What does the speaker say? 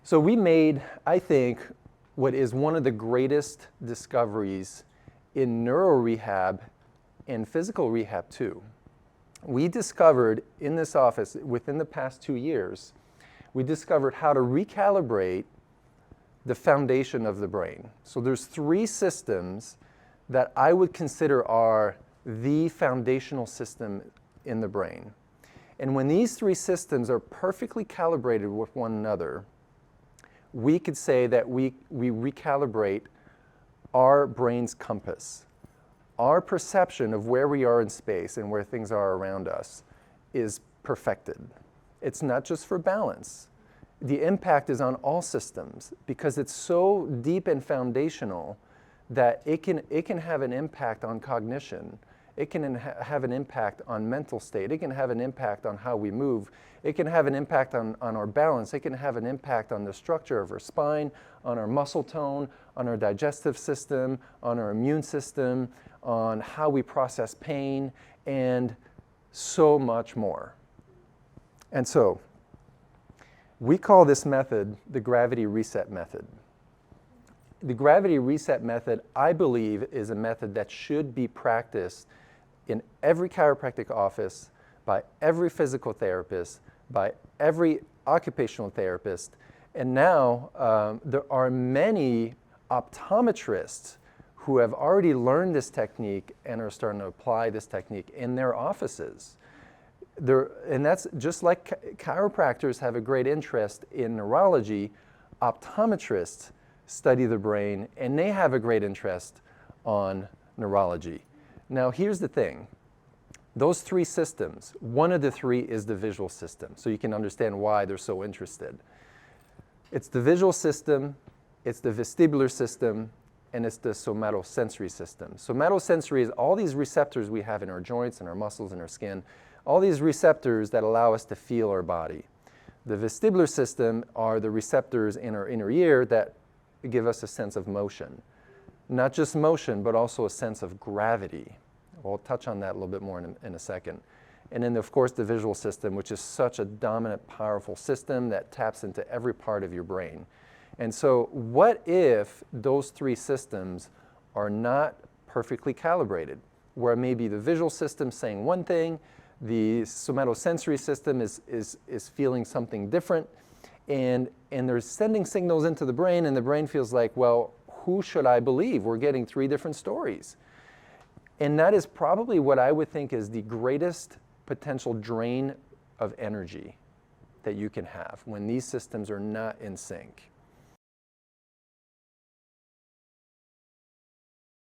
So we made, I think, what is one of the greatest discoveries in neuro rehab and physical rehab too. We discovered in this office, within the past 2 years, we discovered how to recalibrate the foundation of the brain. So there's 3 systems that I would consider are the foundational system in the brain. And when these 3 systems are perfectly calibrated with one another, we could say that we recalibrate our brain's compass. Our perception of where we are in space and where things are around us is perfected. It's not just for balance. The impact is on all systems because it's so deep and foundational that it can have an impact on cognition. It can have an impact on mental state. It can have an impact on how we move. It can have an impact on our balance. It can have an impact on the structure of our spine, on our muscle tone, on our digestive system, on our immune system, on how we process pain, and so much more. And so, we call this method the gravity reset method. The gravity reset method, I believe, is a method that should be practiced in every chiropractic office, by every physical therapist, by every occupational therapist. And now there are many optometrists who have already learned this technique and are starting to apply this technique in their offices. And that's just like chiropractors have a great interest in neurology, optometrists study the brain and they have a great interest on neurology. Now here's the thing, those 3 systems, one of the 3 is the visual system, so you can understand why they're so interested. It's the visual system, it's the vestibular system, and it's the somatosensory system. Somatosensory is all these receptors we have in our joints and our muscles and our skin, all these receptors that allow us to feel our body. The vestibular system are the receptors in our inner ear that give us a sense of motion. Not just motion, but also a sense of gravity. We'll touch on that a little bit more in a second. And then, of course, the visual system, which is such a dominant, powerful system that taps into every part of your brain. And so what if those 3 systems are not perfectly calibrated, where maybe the visual system saying one thing, the somatosensory system is feeling something different, and they're sending signals into the brain, and the brain feels like, well, who should I believe? We're getting 3 different stories. And that is probably what I would think is the greatest potential drain of energy that you can have when these systems are not in sync.